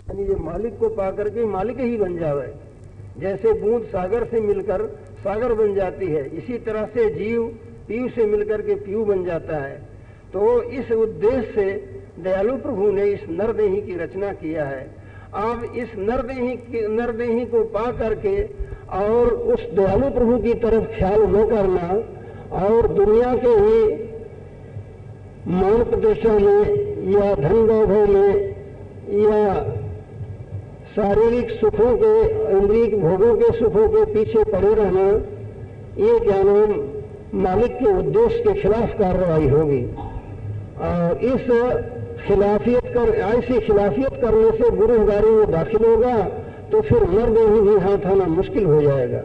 यानी ये मालिक को पा करके मालिक ही बन जावे। जैसे बूंद सागर से मिलकर सागर बन जाती है, इसी तरह से जीव पीयू से मिलकर के पीयू बन जाता है। तो इस उद्देश्य से दयालु प्रभु ने इस नरदेही की रचना किया है। अब इस नरदेही को पा करके और उस दयालु प्रभु की तरफ ख्याल न करना और दुनिया के ही मान प्रदर्शन में या धन वैभव में या शारीरिक सुखों के, इंद्रिय भोगों के सुखों के पीछे पड़े रहना, ये क्या नाम मालिक के उद्देश्य के खिलाफ कार्रवाई होगी। और इस ऐसी खिलाफियत करने से गुनहगारी में दाखिल होगा तो फिर नरदेही भी हाथ आना मुश्किल हो जाएगा।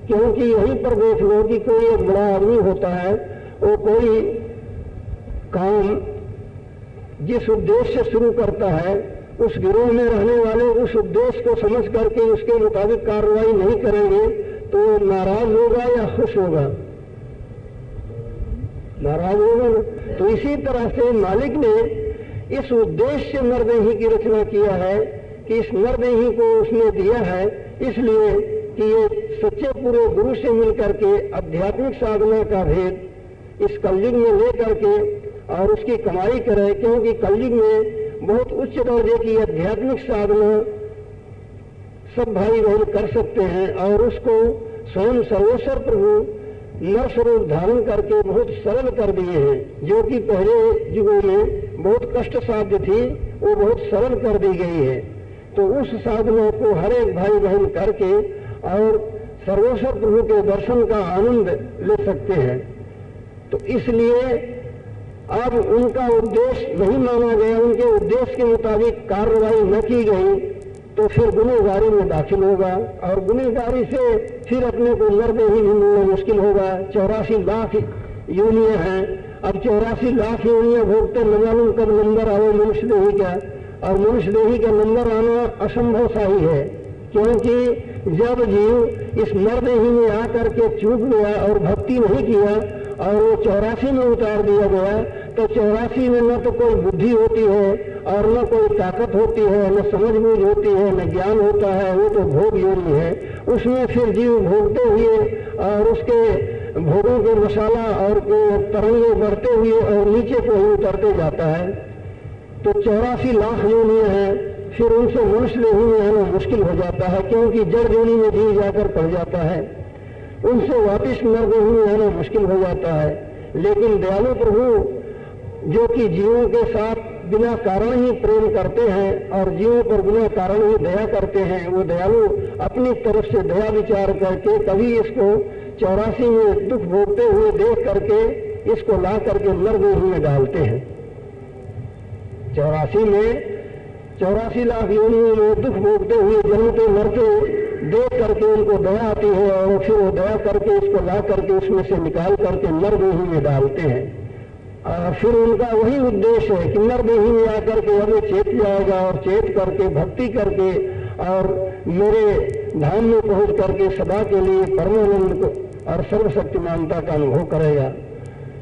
क्योंकि यहीं पर देख लो कि कोई एक बड़ा आदमी होता है, वो कोई काम जिस उद्देश्य से शुरू करता है, उस गिरोह में रहने वाले उस उद्देश्य को समझ करके उसके मुताबिक कार्रवाई नहीं करेंगे तो नाराज होगा या खुश होगा? नाराज होगा ना। तो इसी तरह से मालिक ने इस उद्देश्य से नरदेही की रचना किया है कि इस नरदेही को उसने दिया है इसलिए कि ये सच्चे पूरे गुरु से मिलकर के आध्यात्मिक साधना का भेद इस कलयुग में ले करके और उसकी कमाई करे। क्योंकि कलयुग में बहुत उच्च दर्जे की आध्यात्मिक साधना सब भाई बहन कर सकते हैं और उसको स्वयं सर्वेश्वर प्रभु नर स्वरूप धारण करके बहुत सरल कर दिए हैं। जो कि पहले युगों में बहुत कष्ट साध्य थी, वो बहुत सरल कर दी गई है। तो उस साधना को हर एक भाई बहन करके और सर्वेश्वर प्रभु के दर्शन का आनंद ले सकते हैं। तो इसलिए अब उनका उद्देश्य नहीं माना गया, उनके उद्देश्य के मुताबिक कार्रवाई न की गई तो फिर गुनहगारी में दाखिल होगा और गुनहगारी से फिर अपने को नरदेही भी मिलना मुश्किल होगा। 84 लाख योनियां हैं। अब 84 लाख योनियां भोगते न मालूम कब नंबर आए मनुष्य देही का, और मनुष्य देही का नंबर आना असंभव सा ही है। क्योंकि जब जीव इस नरदेही में आकर के चूक गया और भक्ति नहीं किया और वो 84 में उतार दिया गया, तो 84 में न तो कोई बुद्धि होती है और न कोई ताकत होती है, न समझबूझ होती है, न ज्ञान होता है, वो तो भोग योनि है। उसमें फिर जीव भोगते हुए और उसके भोगों के मसाला और तरंगे बढ़ते हुए और नीचे को ही उतरते जाता है। तो 84 लाख योनियां हैं, फिर उनसे मनुष्य देही में आना मुश्किल हो जाता है। क्योंकि जड़ योनि में जीव जाकर पड़ जाता है, उनसे वापिस नरदेही में आना मुश्किल हो जाता है। लेकिन दयालु प्रभु जो कि जीवों के साथ बिना कारण ही प्रेम करते हैं और जीवों पर बिना कारण ही दया करते हैं, वो दयालु अपनी तरफ से दया विचार करके कभी इसको 84 में दुख भोगते हुए देख करके इसको ला करके नरदेही में डालते हैं। 84 लाख योनियों में दुख भोगते हुए जन्मते मरते देख करके उनको दया आती है और फिर वो दया करके इसको ला करके उसमें से निकाल करके नरदेही में डालते हैं। और फिर उनका वही उद्देश्य है कि नरदेही में आकर के हमें चेत जाएगा और चेत करके भक्ति करके और मेरे धाम में पहुंच करके सदा के लिए परमानंद को और सर्वशक्तिमानता का अनुभव करेगा।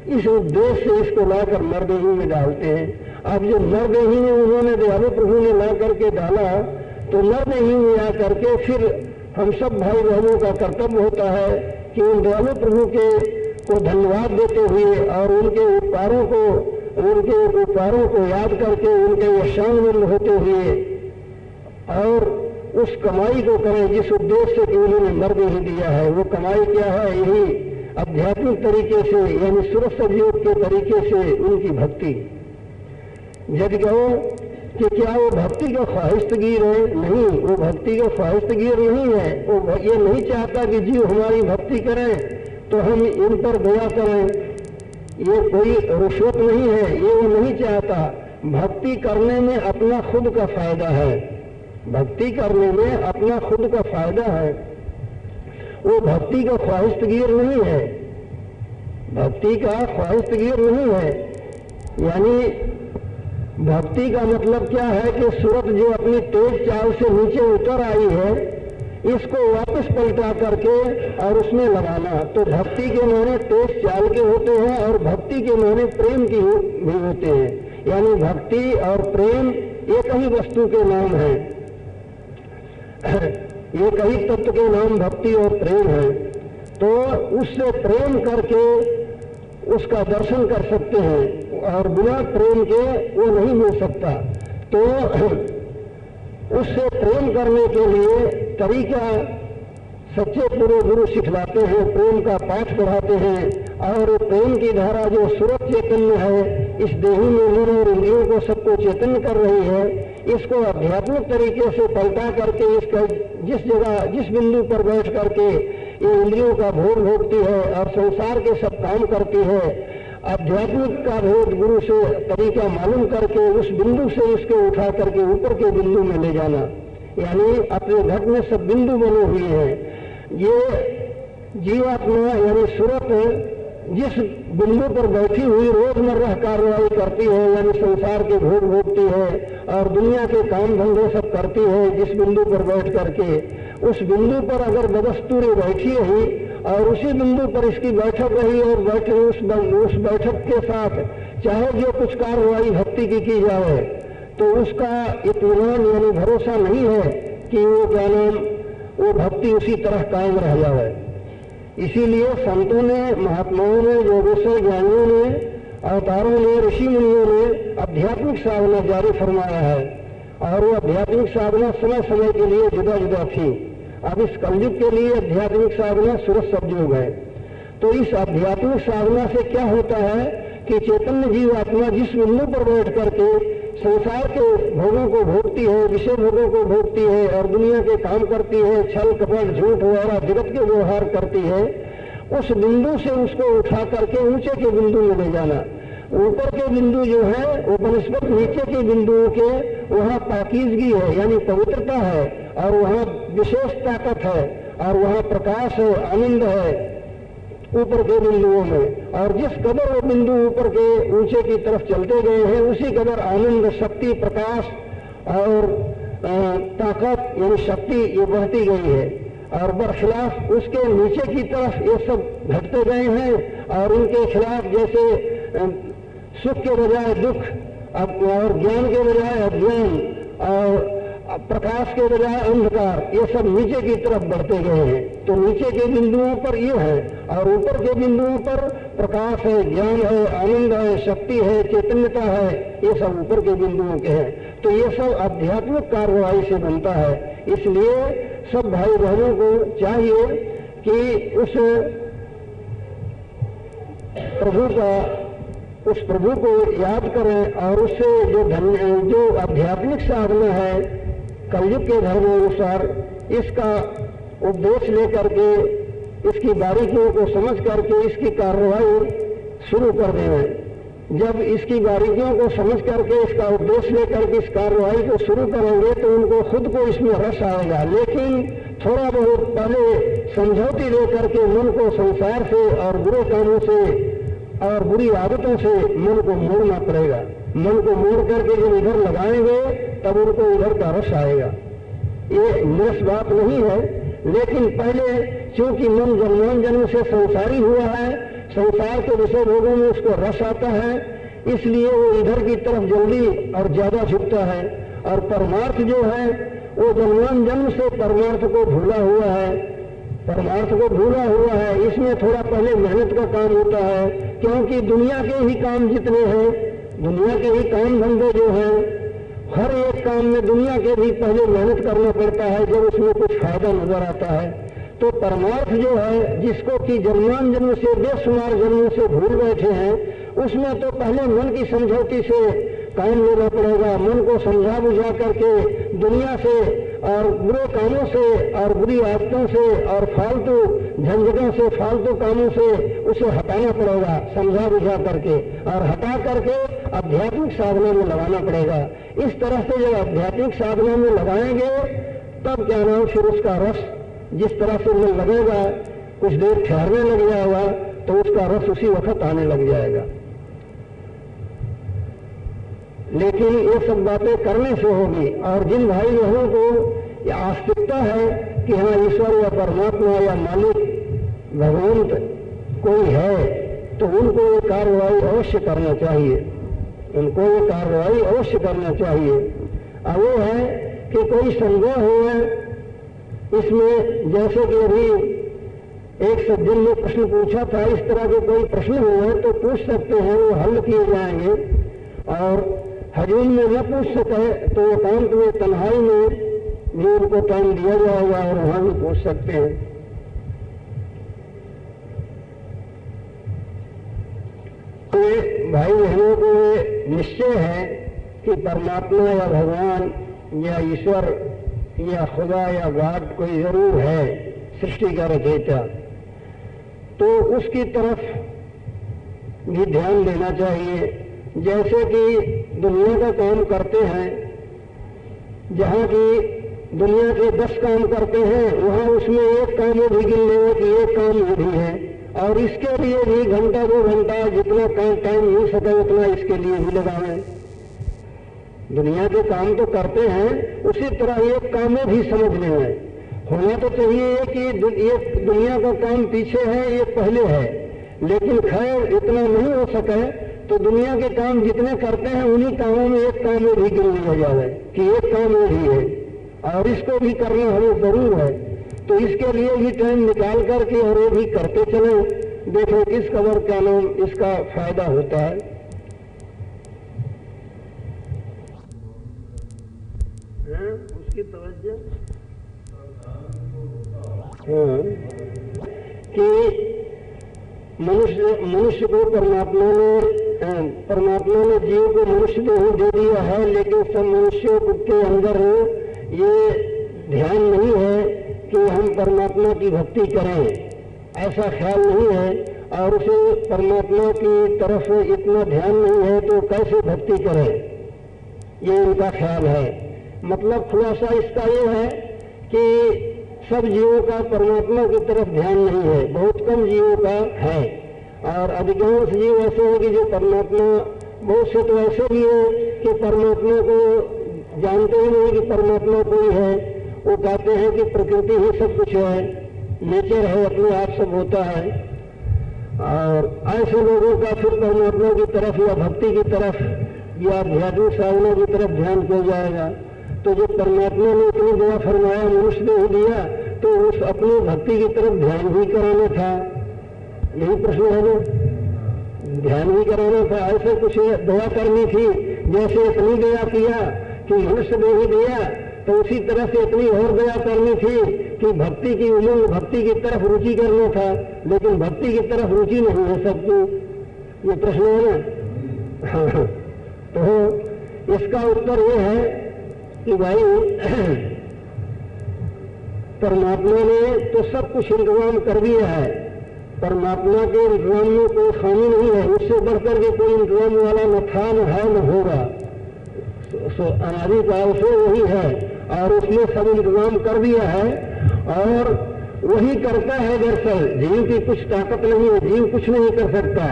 इस उद्देश्य से इसको लाकर नरदेही में डालते हैं। अब जो नरदेही में उन्होंने दयालु प्रभु ने ला करके डाला, तो नरदेही में आकर के फिर हम सब भाई बहनों का कर्तव्य होता है कि उन दयालु प्रभु को धन्यवाद देते हुए और उनके उपकारों को याद करके उनके यशान्वित होते हुए और उस कमाई को करें जिस उद्देश्य से कि उन्होंने नरदेही दिया है। वो कमाई क्या है? यही आध्यात्मिक तरीके से यानी सुरक्षा योग के तरीके से उनकी भक्ति। यदि कहो कि क्या वो भक्ति का ख्वाहिशतगीर है? नहीं, वो भक्ति का ख्वाहिशतगीर नहीं है। वो ये नहीं चाहता कि जीव हमारी भक्ति करें तो हम इन पर दया करें। ये कोई रिश्वत नहीं है, ये वो नहीं चाहता। भक्ति करने में अपना खुद का फायदा है, भक्ति करने में अपना खुद का फायदा है। वो भक्ति का ख्वाहिशतगीर नहीं है, भक्ति का ख्वाहिशतगीर नहीं है। यानी भक्ति का मतलब क्या है कि सूरत जो अपनी तेज चाल से नीचे उतर आई है, इसको वापस पलटा करके और उसमें लगाना। तो भक्ति के माने तेज चाल के होते हैं और भक्ति के माने प्रेम की भी होते हैं। यानी भक्ति और प्रेम एक ही वस्तु के नाम है। ये कई तत्व के नाम भक्ति और प्रेम है। तो उससे प्रेम करके उसका दर्शन कर सकते हैं और बिना प्रेम के वो नहीं मिल सकता। तो उससे प्रेम करने के लिए तरीका सच्चे पूरे गुरु सिखलाते हैं, प्रेम का पाठ पढ़ाते हैं। और प्रेम की धारा जो सूरत चैतन्य है, इस देही में लीन और इंद्रियों को सबको चैतन्य कर रही है, इसको आध्यात्मिक तरीके से पलटा करके इसका जिस जगह जिस बिंदु पर बैठ करके ये इंद्रियों का भोग भोगती है और संसार के सब काम करती है, आध्यात्मिक का भेद गुरु से तरीका मालूम करके उस बिंदु से इसको उठा करके ऊपर के बिंदु में ले जाना, यानी अपने घट में सब बिंदु बने हुए हैं। ये जीवात्मा यानी सूरत जिस बिंदु पर बैठी हुई रोजमर्रा कार्रवाई करती है, यानी संसार के भोग भोगती है और दुनिया के काम धंधे सब करती है, जिस बिंदु पर बैठ करके उस बिंदु पर अगर बदस्तूरी बैठी रही और उसी बिंदु पर इसकी बैठक रही और बैठे उस बैठक के साथ चाहे जो कुछ कार्रवाई भक्ति की जाए, तो उसका इत्मीनान यानी भरोसा नहीं है कि वो क्या नाम वो भक्ति उसी तरह कायम रह जाए। इसीलिए संतों ने, महात्माओं ने, योगेश्वर ज्ञानियों ने, अवतारों ने, ऋषि मुनियों ने आध्यात्मिक साधना जारी फरमाया है और वो आध्यात्मिक साधना समय समय के लिए जुदा जुदा थी। अब इस कलयुग के लिए आध्यात्मिक साधना सूरत सतयुग है। तो इस आध्यात्मिक साधना से क्या होता है कि चैतन्य जीवात्मा जिस बिंदु पर बैठ करके संसार के भोगों को भोगती है, विषय भोगों को भोगती है और दुनिया के काम करती है, छल कपट झूठ वगैरह जगत के व्यवहार करती है, उस बिंदु से उसको उठा करके ऊंचे के बिंदु में ले जाना। ऊपर के बिंदु जो है वो बनस्पत नीचे के बिंदुओं के वहाँ पाकीज़गी है यानी पवित्रता है और वहाँ विशेष ताकत है और वहाँ प्रकाश है, आनंद है ऊपर के बिंदुओं में। और जिस कदर वो बिंदु ऊपर के ऊंचे की तरफ चलते गए हैं, उसी कदर आनंद, शक्ति, प्रकाश और ताकत यानी शक्ति ये बढ़ती गई है। और बरखिलाफ उसके नीचे की तरफ ये सब घटते गए हैं और उनके खिलाफ जैसे सुख के बजाय दुख और ज्ञान के बजाय अज्ञान और प्रकाश के बजाय अंधकार, ये सब नीचे की तरफ बढ़ते गए हैं। तो नीचे के बिंदुओं पर ये है और ऊपर के बिंदुओं पर प्रकाश है, ज्ञान है, आनंद है, शक्ति है, चैतन्यता है, ये सब ऊपर के बिंदुओं के हैं। तो ये सब आध्यात्मिक कार्रवाई से बनता है। इसलिए सब भाई बहनों को चाहिए कि उस प्रभु को याद करें और उससे जो आध्यात्मिक साधना है कलयुग के धर्म अनुसार, इसका उपदेश लेकर के इसकी बारीकियों को समझ करके इसकी कार्रवाई शुरू कर दें। जब इसकी बारीकियों को समझ करके इसका उपदेश लेकर के इस कार्रवाई को शुरू करेंगे तो उनको खुद को इसमें रस आएगा। लेकिन थोड़ा बहुत पहले समझौती लेकर के मन को संसार से और बुरे कामों से और बुरी आदतों से मन को मोड़ना पड़ेगा। मन को मोड़ करके जब इधर लगाएंगे तब उनको इधर का रस आएगा। ये निरस बात नहीं है, लेकिन पहले चूंकि मन जन्म से संसारी हुआ है, संसार के विषय भोगों में उसको रस आता है, इसलिए वो इधर की तरफ जल्दी और ज्यादा झुकता है। और परमार्थ जो है वो जन्म से परमार्थ को भूला हुआ है, इसमें थोड़ा पहले मेहनत का काम होता है, क्योंकि दुनिया के ही काम जितने हैं, दुनिया के ही काम धंधे जो हैं, हर एक काम में दुनिया के भी पहले मेहनत करना पड़ता है जब उसमें कुछ फायदा नजर आता है। तो परमार्थ जो है जिसको कि जन्म से बेशुमार जन्मों से भूल बैठे हैं, उसमें तो पहले मन की समझौती से काम लेना पड़ेगा। मन को समझा बुझा करके दुनिया से और बुरे कामों से और बुरी आदतों से और फालतू झंझटों से, फालतू कामों से उसे हटाना पड़ेगा, समझा बुझा करके, और हटा करके आध्यात्मिक साधना में लगाना पड़ेगा। इस तरह से जब आध्यात्मिक साधना में लगाएंगे तब क्या नाम फिर उसका रस जिस तरह से में लगेगा, कुछ देर ठहरने लग जाएगा तो उसका रस उसी वक्त आने लग जाएगा। लेकिन ये सब बातें करने से होगी। और जिन भाई बहनों को यह आस्तिकता है कि हाँ ईश्वर या परमात्मा या मालिक भगवंत कोई है, तो उनको ये कार्रवाई अवश्य करना चाहिए, अब वो है कि कोई संदेह हुए इसमें जैसे कि अभी एक सज्जन ने प्रश्न पूछा था, इस तरह के कोई प्रश्न हुए तो पूछ सकते हैं, वो हल किए जाएंगे। और हजूम में न पूछ सके तो एकांत में तन्हाई में भी उनको टाइम दिया जाएगा और वहां भी पूछ सकते हैं। तो भाई बहनों को निश्चय है कि परमात्मा या भगवान या ईश्वर या खुदा या गॉड कोई जरूर है, सृष्टि का रचयिता, तो उसकी तरफ भी ध्यान देना चाहिए। जैसे कि दुनिया का काम करते हैं, जहां की दुनिया के 10 काम करते हैं, वहां उसमें एक काम वो भी गिन लेंगे कि एक काम ये भी है, और इसके लिए भी घंटा 2 घंटा जितना टाइम मिल सके उतना इसके लिए भी लगाएं। दुनिया के काम तो करते हैं, उसी तरह एक काम भी समझ लेंगे। होना तो चाहिए कि एक दुनिया का काम पीछे है, एक पहले है, लेकिन खैर इतना नहीं हो सके तो दुनिया के काम जितने करते हैं उन्हीं कामों में एक काम भी गिन लिया जाए कि एक काम ये भी है और इसको भी करना हमें जरूर है। तो इसके लिए भी टाइम निकाल करके और वो भी करते चले, देखो किस कदर क्या नाम इसका फायदा होता है। उसकी तवज्जो कि मनुष्य को परमात्मा ने जीव को मनुष्य देह दे दिया है, लेकिन सब मनुष्यों के अंदर ये ध्यान नहीं है कि हम परमात्मा की भक्ति करें, ऐसा ख्याल नहीं है, और उसे परमात्मा की तरफ इतना ध्यान नहीं है तो कैसे भक्ति करें, ये उनका ख्याल है। मतलब खुलासा इसका ये है कि सब जीवों का परमात्मा की तरफ ध्यान नहीं है, बहुत कम जीवों का है, और अधिकांश जीव ऐसे हैं कि जो परमात्मा, बहुत से तो ऐसे भी हैं कि परमात्मा को जानते ही नहीं कि परमात्मा कोई है। वो कहते हैं कि प्रकृति ही सब कुछ है, नेचर है, अपने आप सब होता है। और ऐसे लोगों का फिर परमात्मा की तरफ या भक्ति की तरफ या आध्यात्मिक साधना की तरफ ध्यान किया जाएगा। तो जब परमात्मा ने इतनी दया फरमाया, मनुष्य ने ही दिया, तो उस अपनी भक्ति की तरफ ध्यान भी कराना था, यही प्रश्न है ना, ध्यान भी कराना था। ऐसे कुछ दया करनी थी, जैसे इतनी दया किया कि मनुष्य ने ही दिया, तो उसी तरह से इतनी और दया करनी थी कि भक्ति की उमंग, भक्ति की तरफ रुचि करना था, लेकिन भक्ति की तरफ रुचि नहीं है सबकी, ये प्रश्न है ना। हाँ, तो इसका उत्तर ये है कि भाई परमात्मा ने तो सब कुछ इंतजाम कर दिया है, परमात्मा के इंतजाम में कोई खामी नहीं है, उससे बढ़कर के कोई इंतजाम वाला न था, न है, न होगा। अनादि काल से वही है और उसने सब इंतजाम कर दिया है और वही करता है। दरअसल जीव की कुछ ताकत नहीं है, जीव कुछ नहीं कर सकता।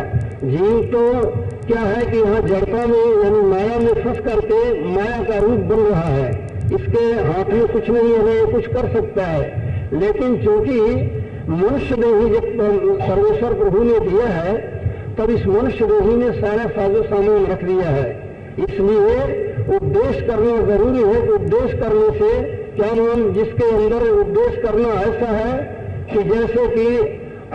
जीव तो क्या है कि यहाँ जड़ता में यानी माया में फंस करके माया का रूप बन रहा है, इसके हाथ में कुछ नहीं है, कुछ कर सकता है। लेकिन चूंकि मनुष्य देही जब सर्वेश्वर प्रभु ने दिया है, तब इस मनुष्य देही ने सारा साजो सामान रख दिया है, इसलिए उपदेश करना जरूरी है। उपदेश करने से क्या नाम, जिसके अंदर उपदेश करना ऐसा है कि जैसे कि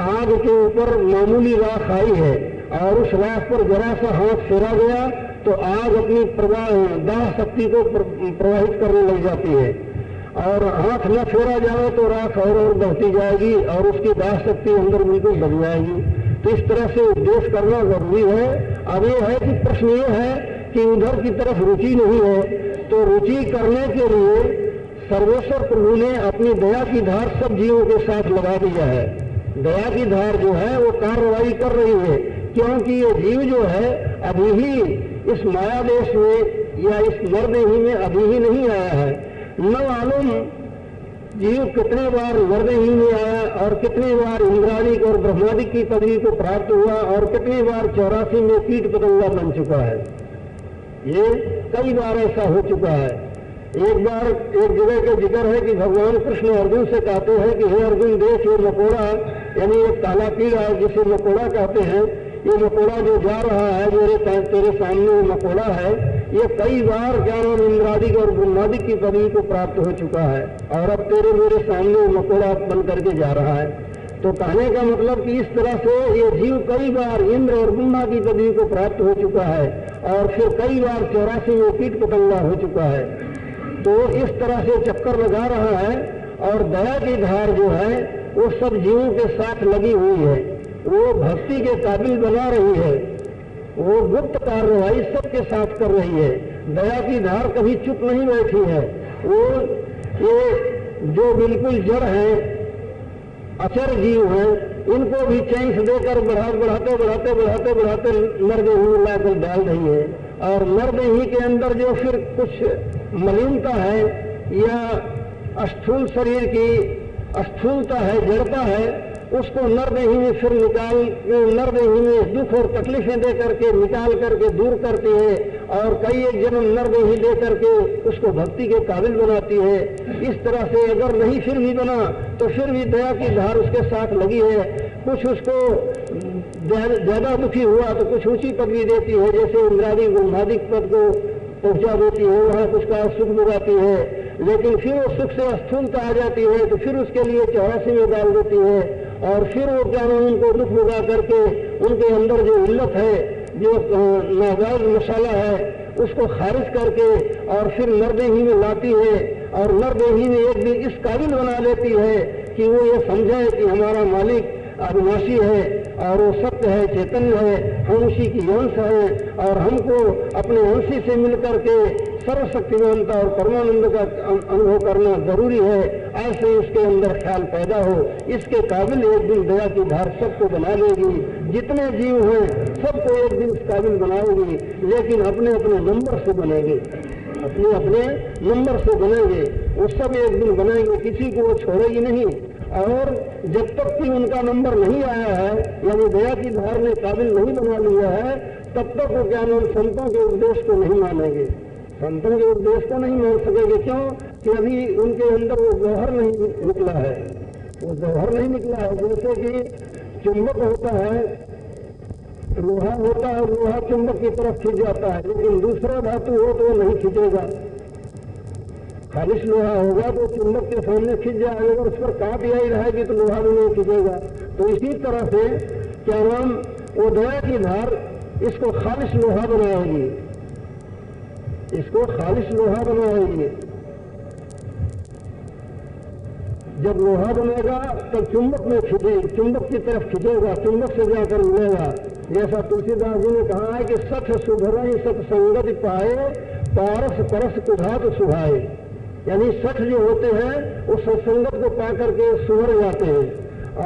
आग के ऊपर मामूली राख आई है और उस राख पर जरा सा हाथ फेरा गया तो आग अपनी दाह शक्ति को प्रवाहित करने लग जाती है, और हाथ न फेरा जाए तो राख और बढ़ती जाएगी और उसकी दाह शक्ति अंदर बिल्कुल दब जाएगी। तो इस तरह से उपदेश करना जरूरी है। अब ये है कि प्रश्न ये है कि उधर की तरफ रुचि नहीं है, तो रुचि करने के लिए सर्वेश्वर प्रभु ने अपनी दया की धार सब जीवों के साथ लगा दिया है। दया की धार जो है वो कार्रवाई कर रही है, क्योंकि ये जीव जो है अभी ही इस माया देश में या इस नरदेही में अभी ही नहीं आया है। न मालूम जीव कितने बार नरदेही में आया और कितनी बार इंद्रादिक और ब्रह्मादिक की पदवी को प्राप्त हुआ और कितनी बार 84 में कीट पतंगा बन चुका है। ये कई बार ऐसा हो चुका है। एक बार एक जगह का जिक्र है कि भगवान कृष्ण अर्जुन से कहते हैं कि हे अर्जुन देख, ये मकोड़ा यानी एक काला कीड़ा है जिसे मकोड़ा कहते हैं, ये मकोड़ा जो जा रहा है तेरे सामने मकोड़ा है, ये कई बार क्या नाम इंद्रादिक और ब्रह्मादिक की पदवी को प्राप्त हो चुका है और अब तेरे मेरे सामने मकोड़ा बन करके जा रहा है। तो कहने का मतलब कि इस तरह से ये जीव कई बार इंद्र और ब्रह्मा की पदवी को प्राप्त हो चुका है और फिर कई बार 84 में कीट पतंगा हो चुका है। तो इस तरह से चक्कर लगा रहा है और दया की धार जो है वो सब जीवों के साथ लगी हुई है, वो भक्ति के काबिल बना रही है, वो गुप्त कार्यवाही सबके साथ कर रही है। दया की धार कभी चुप नहीं बैठी है। वो ये जो बिल्कुल जड़ है, अचर जीव है, इनको भी चैन से देकर बढ़ाते नरदेही में लाकर डाल रही है। और नरदेही के अंदर जो फिर कुछ मलिनता है या स्थूल शरीर की स्थूलता है, जड़ता है, उसको नरदेही में फिर नरदेही में दुख और तकलीफें दे करके निकाल करके दूर करती है और कई एक जन्म नरदेही दे करके उसको भक्ति के काबिल बनाती है। इस तरह से अगर नहीं फिर भी बना तो फिर भी दया की धार उसके साथ लगी है। कुछ उसको ज्यादा दुखी हुआ तो कुछ ऊंची पदवी देती है, जैसे इंद्रादिक ब्रह्मादिक पद को पहुंचा देती है, वहां कुछ का सुख बुलाती है। लेकिन फिर वो सुख से स्थूलता आ जाती है तो फिर उसके लिए 84 में डाल देती है और फिर वो क्या नाम उनको दुख लगा करके उनके अंदर जो इल्लत है, जो नाजायज मसाला है, उसको खारिज करके और फिर नरदेही में लाती है और नरदेही में एक दिन इस काबिल बना लेती है कि वो ये समझे कि हमारा मालिक अविनाशी है और वो सत्य है, चैतन्य है, हम उसी की अंश है और हमको अपने अंशी से मिलकर के सर्वशक्तिमानता और परमानंद का अनुभव करना जरूरी है। ऐसे उसके अंदर ख्याल पैदा हो, इसके काबिल एक दिन दया की धार सबको बना लेगी। जितने जीव हैं सबको एक दिन इस काबिल बनाएगी, लेकिन अपने अपने नंबर से बनेंगे, अपने अपने नंबर से बनेंगे। वो सब एक दिन बनेंगे, किसी को वो छोड़ेगी नहीं। और जब तक कि उनका नंबर नहीं आया है, यानी दया की धार ने काबिल नहीं बना लिया है, तब तक वो क्या नाम संतों के उपदेश को नहीं मानेंगे, संतों के उपदेश को नहीं मान सकेंगे। क्यों कि अभी उनके अंदर वो जौहर नहीं निकला है, वो जौहर नहीं निकला है। जैसे कि चुंबक होता है, लोहा होता है, लोहा चुंबक की तरफ खिंच जाता है, लेकिन दूसरा धातु हो तो वो नहीं खिंचेगा। खालिश लोहा होगा तो चुंबक के सामने खिंच जाएगा, अगर उस पर काट आई रहेगी तो लोहा भी नहीं खिंचेगा। तो इसी तरह से क्या नाम वो दया की धार इसको खालिश लोहा बनाएगी, इसको खालिश लोहा बनाएगी। जब लोहा बनेगा तब चुंबक में खिंचेगा, चुंबक की तरफ खिंचेगा, चुंबक से जाकर मिलेगा। जैसा तुलसीदास जी ने कहा है कि सठ सुधरई सत्संगति पाए, पारस परस कुधात सुहाए। यानी सठ जो होते हैं वो सत्संगत को पा करके सुधर जाते हैं।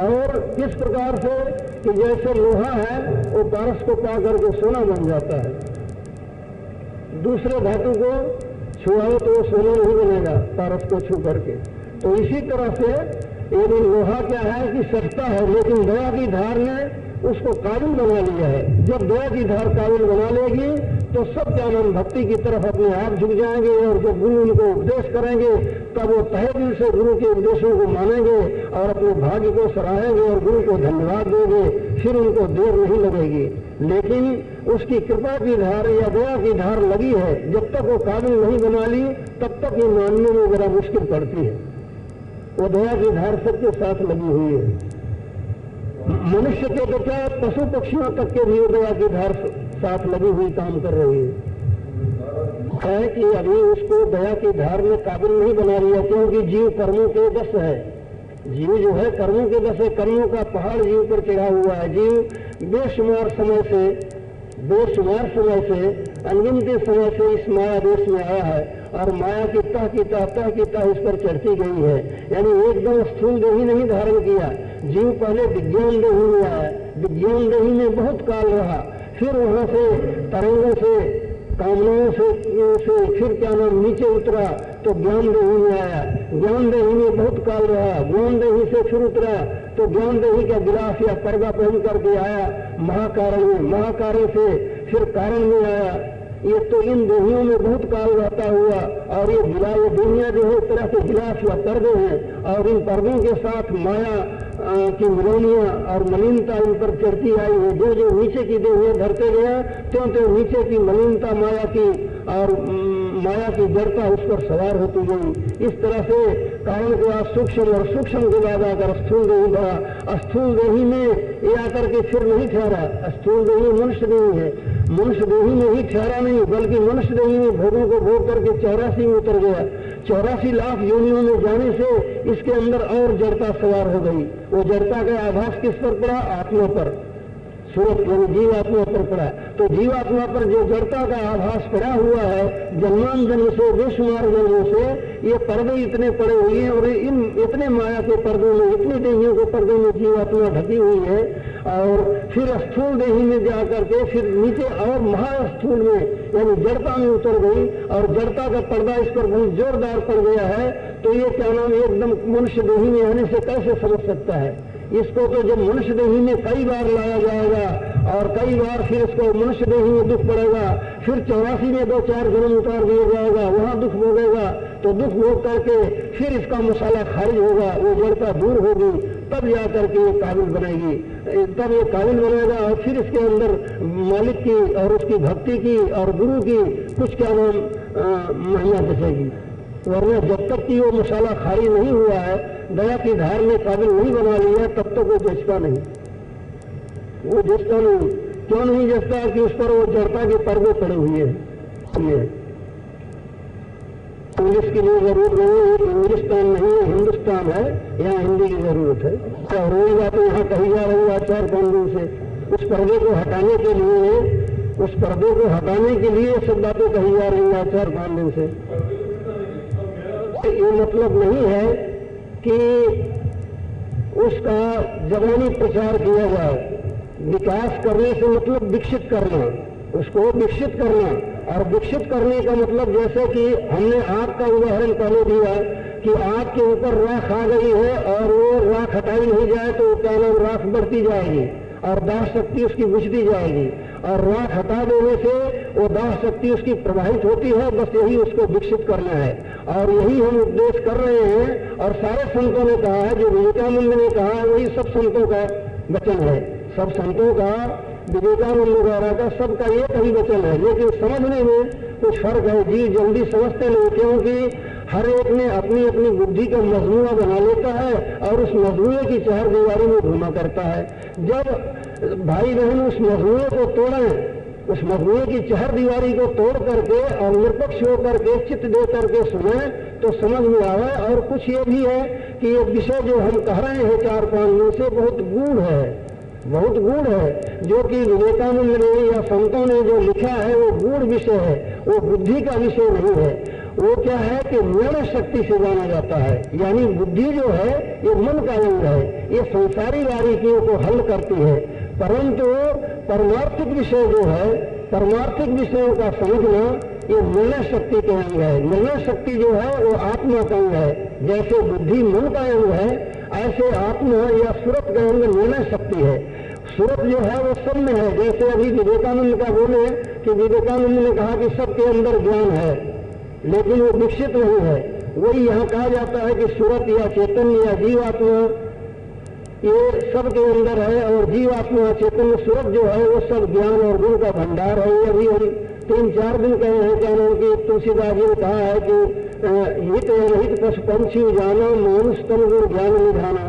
और किस प्रकार से कि जैसे लोहा है वो पारस को पा करके सोना बन जाता है, दूसरे धातु को छुआओ तो वो सोना नहीं बनेगा पारस को छू करके। तो इसी तरह से यदि लोहा क्या है कि सस्ता है, लेकिन दया की धार ने उसको काबिल बना लिया है। जब दया की धार काबिल बना लेगी तो सब क्या नाम भक्ति की तरफ अपने आप झुक जाएंगे और जब गुरु उनको उपदेश करेंगे तब वो तहे दिल से गुरु के उपदेशों को मानेंगे और अपने भाग्य को सराहेंगे और गुरु को धन्यवाद देंगे। फिर उनको देर नहीं लगेगी। लेकिन उसकी कृपा की धार या दया की धार लगी है, जब तक वो काबिल नहीं बना ली तब तक ये मानने में बड़ा मुश्किल पड़ती है। वो दया की धार सबके साथ लगी हुई है। मनुष्य के तो क्या पशु पक्षियों तक के भी दया की धार साथ लगी हुई काम कर रही है कि अभी उसको दया की धार में काबिल नहीं बना लिया, क्योंकि जीव कर्मों के बस है। जीव जो है कर्मों के बस है, कर्मों का पहाड़ जीव पर चढ़ा हुआ है। जीव बेशुमार समय से अनगिनती समय से इस माया देश में आया है और माया की तह इस पर चढ़ती गई है। यानी एकदम स्थूल देही नहीं धारण किया। जीव पहले विज्ञान देही में आया, विज्ञान देही में बहुत काल रहा, फिर वहां से तरंगों से कामनाओं से फिर क्या नाम नीचे उतरा तो ज्ञान देही में आया, ज्ञान देही में बहुत काल रहा, ज्ञान देही से फिर उतरा तो ज्ञान देही का गिलास या पर्दा पहन करके आया महाकारण में, महाकारण से फिर कारण में आया। ये तो इन देहियों में बहुत काल रहता हुआ और ये दुनिया जो है इस तरह के गिलास या पर्दे हैं और इन पर्दों के साथ माया की मिलोनिया और मलिनता इन पर चढ़ती आई है। जो जो नीचे की देहियां धरते गया त्यों त्यों नीचे की मलिनता माया की और माया की जड़ता उस पर सवार होती गई। इस तरह से कारण के बाद सूक्ष्म और सूक्ष्म के बाद आकर स्थूल देही बढ़ा। स्थूल देही में ये आकर के फिर नहीं ठहरा। स्थूल देही मनुष्य देही है, मनुष्य देही में ही ठहरा नहीं, बल्कि मनुष्य देही में भोगों को भोग करके 84 में उतर गया। 84 लाख योनियों में जाने से इसके अंदर और जड़ता सवार हो गई। वो जड़ता का आभास किस पर पड़ा? आत्मा पर, सूरत यानी जीवात्मा पर पड़ा। तो जीवात्मा पर जो जड़ता का आभास पड़ा हुआ है जन्मांजन्म से, बेशुमार जन्मों से, ये पर्दे इतने पड़े हुए हैं और इन इतने माया के पर्दों में, इतनी देहियों के पर्दों में जीवात्मा ढकी हुई है। और फिर स्थूल देही में जाकर के फिर नीचे और महास्थूल में यानी जड़ता में उतर गई और जड़ता का पर्दा इस पर बहुत जोरदार पड़ गया है। तो ये क्या नाम एकदम मनुष्य देही में आने से कैसे समझ सकता है? इसको तो जब मनुष्य देही में कई बार लाया जाएगा और कई बार फिर इसको मनुष्य देही में दुख पड़ेगा, फिर 84 में 2-4 जन्म उतार दिया जाएगा, वहां दुख भोगेगा। तो दुख भोग करके फिर इसका मसाला खारिज होगा, वो जड़ता दूर होगी, तब जाकर के ये काबिल बनेगी, तब ये काबिल बनेगा। और फिर इसके अंदर मालिक की और उसकी भक्ति की और गुरु की कुछ क्या नाम महिमा दिखेगी। वरना जब तक कि वो मसाला खाली नहीं हुआ है, दया की धार में काबिल नहीं बना लिया, तब तक वो जचता नहीं। वो जचता नहीं, क्यों नहीं जचता? कि उस पर वो जड़ता के पर्दे पड़े हुए हैं। इंग्लिश की लिए जरूरत नहीं है, इंग्लिस्तान नहीं है, हिंदुस्तान है, यहाँ हिंदी की जरूरत है। तो रोज बातें यहाँ कही जा रही है 4-5 दिन से। उस पर्दे को हटाने के लिए, उस पर्दे को हटाने के लिए सब बातें कही जा रही है 4-5 दिन से। ये मतलब नहीं है कि उसका जबानी प्रचार किया जाए। विकास करने से मतलब विकसित करना, उसको विकसित करना। और विकसित करने का मतलब जैसे कि हमने आग का उदाहरण पहले दिया कि आग के ऊपर राख आ गई है और वो राख हटाई नहीं जाए तो क्या नाम राख बढ़ती जाएगी और दाह शक्ति उसकी बुझती जाएगी। और राख हटा देने से वो दाह शक्ति उसकी प्रवाहित होती है। बस यही उसको विकसित करना है और यही हम उपदेश कर रहे हैं। और सारे संतों ने कहा है, जो विवेकानंद ने कहा है वही सब संतों का वचन है। सब संतों का, विवेकानंद वगैरह का, सबका एक ही वचन है। लेकिन समझने में कुछ फर्क है। जी जल्दी समझते नहीं, क्योंकि हर एक ने अपनी अपनी बुद्धि का मजमूआ बना लेता है और उस मजमूए की चार दीवारी में घूमा करता है। जब भाई बहन उस मजमूए को तोड़ें, उस मजमूए की चहर दीवारी को तोड़ करके और निरपक्ष होकर के चित्त दे करके सुने तो समझ में आवे। और कुछ ये भी है कि ये विषय जो हम कह रहे हैं 4-5 दिन से बहुत गूढ़ है, बहुत गूढ़ है। जो कि विवेकानंद ने या संतों ने जो लिखा है वो गूढ़ विषय है, वो बुद्धि का विषय नहीं है। वो क्या है कि निर्णय शक्ति से जाना जाता है। यानी बुद्धि जो है ये मन का अंग है, ये संसारी बारीकियों को हल करती है। परंतु परमार्थिक विषय जो है, परमार्थिक विषयों का समझना ये निर्णय शक्ति के अंग है। निर्णय शक्ति जो है वो आत्मा का अंग है। जैसे बुद्धि मन का अंग है, ऐसे आत्मा या सूरत का अंग निर्णय शक्ति है। सूरत जो है वो सब में है। जैसे अभी विवेकानंद का बोले कि विवेकानंद ने कहा कि सबके अंदर ज्ञान है, लेकिन वो विकसित नहीं है। वही यहाँ कहा जाता है कि सूरत या चैतन्य या जीवात्मा ये सबके अंदर है और जीवात्मा चैतन्य सूरत जो है वो सब ज्ञान और गुण का भंडार है। अभी हम 3-4 दिन कहे हैं क्या नाम कि तुलसीदास जी ने कहा है कि हित अनहित पशु पंछी जाना मानुष तन गुण ज्ञान निधाना।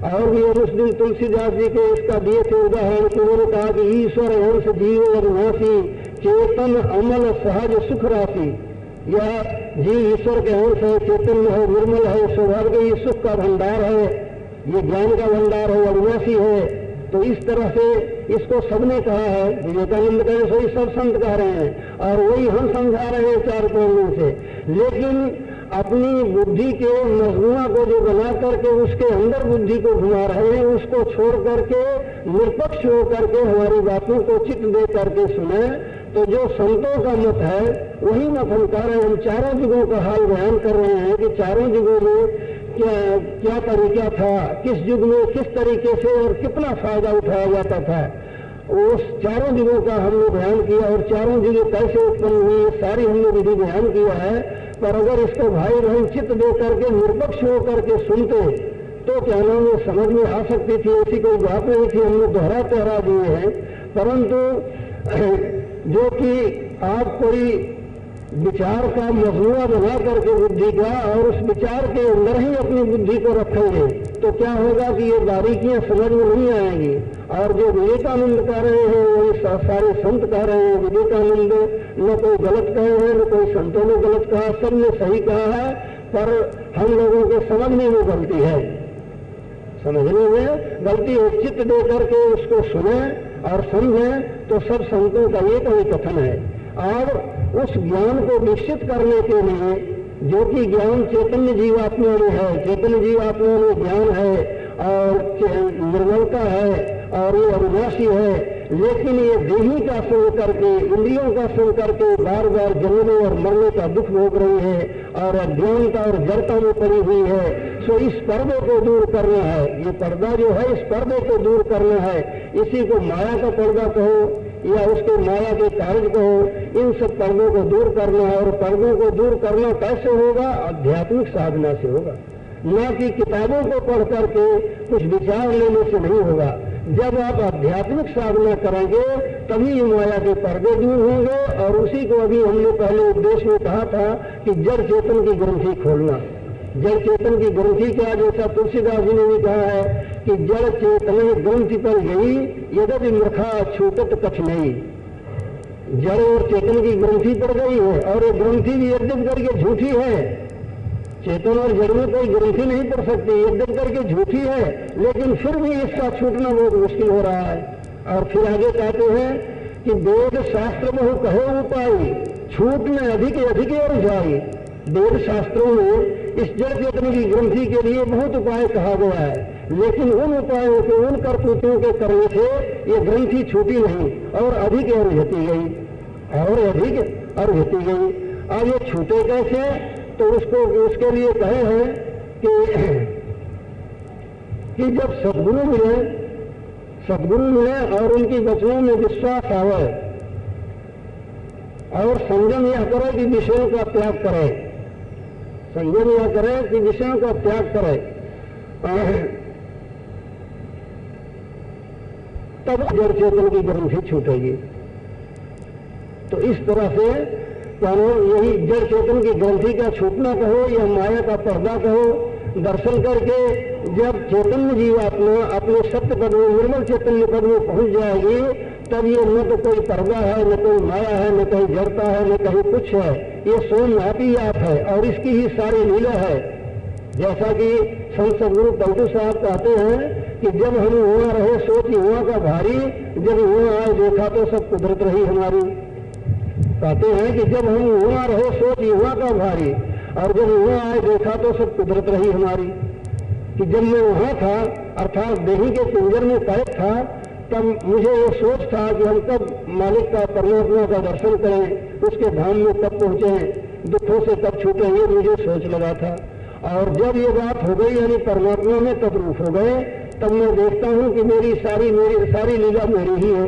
और भी हम उस दिन तुलसीदास जी के इसका दिए थे उदाहरण कि उन्होंने कहा कि ईश्वर अंश जीव अविनाशी चेतन अमल सहज सुख राशि। यह जीव ईश्वर के अंश है, चैतन्य है, निर्मल है, सौभाग्य ही सुख का भंडार है, ये ज्ञान का भंडार है, अविनाशी है। तो इस तरह से इसको सबने कहा है। विवेकानंद का सही सब संत कह रहे हैं और वही हम समझा रहे हैं 4-5 दिन से। लेकिन अपनी बुद्धि के मजमुआ को जो बना करके उसके अंदर बुद्धि को घुमा रहे हैं, उसको छोड़ करके निरपक्ष होकर के हमारी बातों को चित्त दे करके सुने तो जो संतों का मत है वही मत हम कह रहे हैं। हम चारों युगों का हाल बयान कर रहे हैं कि चारों युगों में क्या तरीका था, किस युग में किस तरीके से और कितना फायदा उठाया जाता था, उस चारों युगों का हमने बयान किया। और चारों युग कैसे उत्पन्न हुई सारी हमने विधि बयान किया है। पर अगर इसको भाई बहन चित्त दे करके निरपक्ष होकर के सुनते तो क्या नाम है समझ में आ सकती थी। ऐसी कोई बात नहीं थी, हमने दोहरा दिए हैं। परंतु जो कि आप कोई विचार का मजमूआ बना करके बुद्धि का और उस विचार के अंदर ही अपनी बुद्धि को रखेंगे तो क्या होगा कि ये बारीकियां समझ में नहीं आएंगी। और जो विवेकानंद कह रहे हैं वही सारे संत कह रहे हैं। विवेकानंद न कोई गलत कहे हैं न कोई संतों ने गलत कहा, सबने सही कहा है, पर हम लोगों के समझने में गलती है। समझने में गलती है। चित्त दे करके उसको सुने और समझें तो सब संतों का ये कोई कथन है। और उस ज्ञान को विकसित करने के लिए जो कि ज्ञान चैतन्य जीवात्मा में है, चैतन्य जीवात्मा में ज्ञान है और निर्मलता है और ये अविनाशी है, लेकिन ये देही का संग करके, इंद्रियों का संग करके बार बार जन्मने और मरने का दुख भोग रही है और अज्ञानता और जड़ता में पड़ी हुई है। सो इस पर्दे को दूर करना है। ये पर्दा जो है इस पर्दे को दूर करना है। इसी को माया का पर्दा कहो या उसके माया के कार्य कहो, इन सब पर्दों को दूर करना है। और पर्दों को दूर करना कैसे होगा? आध्यात्मिक साधना से होगा, न कि किताबों को पढ़ करके कुछ विचार लेने से नहीं होगा। जब आप आध्यात्मिक साधना करेंगे तभी ये माया के पर्दे दूर होंगे। और उसी को अभी हमने पहले उपदेश में कहा था कि जड़ चेतन की ग्रंथि खोलना। जड़ चेतन की ग्रंथि क्या? जैसा तुलसीदास जी ने भी कहा है कि जड़ चेतन ग्रंथि पर गई यदि मृखा छूटत कछ नहीं। जड़ और चेतन की ग्रंथि पर गई है और ये ग्रंथि भी एकदम करके झूठी है। चेतन और जड़ में कोई ग्रंथि नहीं पड़ सकती, एकदम करके झूठी है, लेकिन फिर भी इसका छूटना बहुत मुश्किल हो रहा है। और फिर आगे कहते हैं कि वेद शास्त्र बहु कहे उपाय छूटने अधिक और जाई। वेद शास्त्रों में इस जड़ चेतन की ग्रंथि के लिए बहुत उपाय कहा गया है, लेकिन उन उपायों के, उन करतूतों के करने से ये ग्रंथि छूटी नहीं और अधिक और घटी गई और अधिक और घटी गई। अब ये छूटे कैसे? तो उसके लिए कहे हैं कि जब सद्गुरु मिले और उनकी वचनों में विश्वास आवे और संयम यह करे कि विषयों का त्याग करे, संयम यह करे कि विषयों का त्याग करे, तब जड़ चेतन की ग्रंथि छूटेगी। तो इस तरह से यही जड़ चेतन की ग्रंथि का छूटना कहो या माया का पर्दा कहो, दर्शन करके जब चैतन्य जीवात्मा अपने सत्य पद में, निर्मल चैतन्य पद में पहुंच जाएगी, तब ये न तो कोई पर्दा है, न कोई माया है, न कहीं जड़ता है, न कहीं कुछ है। ये स्वयं आप ही आप है और इसकी ही सारी लीला है। जैसा कि संत सद्गुरु पलटू साहब कहते हैं कि जब हम हुआ रहे सोच हुआ का भारी, जब हुआ आए देखा तो सब कुदरत रही हमारी। कहते हैं कि जब हम हुआ रहे सोच युवा का भारी और जब हुआ आए देखा तो सब कुदरत रही हमारी। कि जब मैं वहां था अर्थात देही के पिंजर में कैद था, तब मुझे ये सोच था कि हम कब मालिक का, परमात्मा का दर्शन करें, उसके धाम में कब पहुंचे, दुखों से कब छूटे, ये मुझे सोच लगा था। और जब ये बात हो गई यानी परमात्मा में तब रूप हो गए, तब मैं देखता हूं कि मेरी सारी लीला मेरी ही है,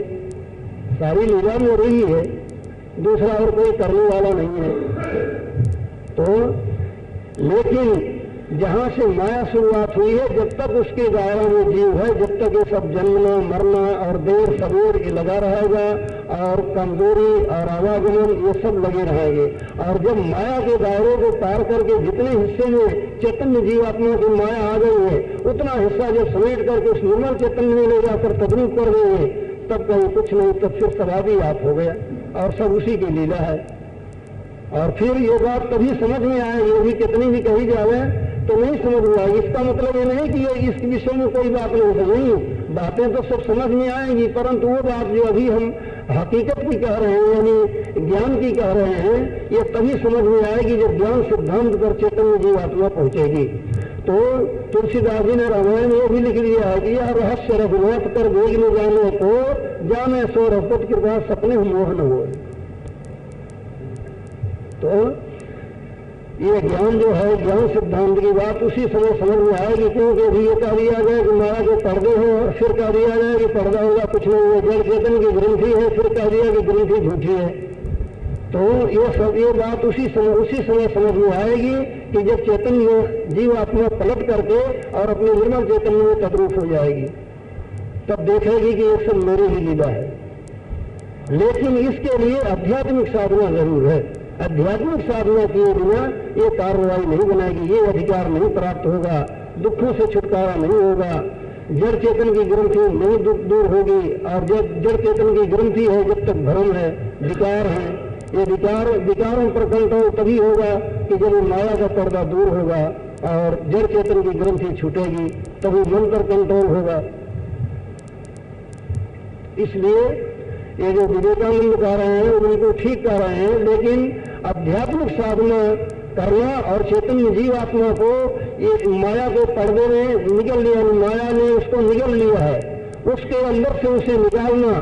सारी लीला मेरी ही है, दूसरा और कोई करने वाला नहीं है। तो लेकिन जहां से माया शुरुआत हुई है, जब तक उसके दायरा में जीव है, जब तक ये सब जन्मना मरना और देर सवेर ये लगा रहेगा और कमजोरी और आवागमन ये सब लगे रहेंगे। और जब माया के दायरे को पार करके जितने हिस्से में चैतन्य जीवात्मा की माया आ गई है, उतना हिस्सा जब समेट करके उस निर्मल चैतन्य में ले जाकर तद्रूप कर देंगे, तब कहीं कुछ नहीं, तब फिर सवादी आप हो गया और सब उसी की लीला है। और फिर ये बात तभी समझ में आएगी, ये भी कितनी भी कही जावे तो नहीं समझ में आएगी। इसका मतलब ये नहीं कि ये इस विषय में कोई बात नहीं, बातें तो सब समझ में आएंगी, परंतु वो बात जो अभी हम हकीकत की कह रहे हैं यानी ज्ञान की कह रहे हैं, ये तभी समझ में आएगी जब ज्ञान सिद्धांत पर चैतन्य जीवात्मा पहुंचेगी। तो तुलसीदास जी ने रामायण में भी लिख दिया है कि यह रहस्य रघुनाथ कर वेग में जाने को जाने सो रघुपत कृपा सपने मोहन हो। तो ये ज्ञान जो है, ज्ञान सिद्धांत की बात उसी समय समझ में आएगी, क्योंकि अभी ये कह दिया गया कि माया के पर्दे हैं और फिर कह दिया गया कि पर्दा होगा कुछ नहीं, वो जड़ चेतन की ग्रंथि है, फिर कह दिया कि ग्रंथि झूठी है। तो ये बात उसी समय समझ में आएगी कि जब चैतन्य जीवात्मा पलट करके और अपने निर्मल चैतन्य में तद्रूप हो जाएगी, तब देखेगी कि ये सब मेरी ही लीला है। लेकिन इसके लिए आध्यात्मिक साधना जरूर है। आध्यात्मिक साधना किए बिना ये कार्रवाई नहीं बनाएगी, ये अधिकार नहीं प्राप्त होगा, दुखों से छुटकारा नहीं होगा, जड़ चेतन की ग्रंथि नहीं दूर होगी। और जब जड़ चेतन की ग्रंथि है, जब तक भ्रम है, विकार है, ये विकारों पर कंट्रोल तभी होगा कि जब माया का पर्दा दूर होगा और जड़ चेतन की ग्रंथि छूटेगी, तभी मन पर कंट्रोल होगा। इसलिए ये जो विवेकानंद कह रहे हैं उनको ठीक कह रहे हैं, लेकिन आध्यात्मिक साधना करना और चैतन्य जीवात्मा को ये माया के पर्दे में निगल लिया, माया ने उसको निगल लिया है, उसके अंदर से उसे निकालना,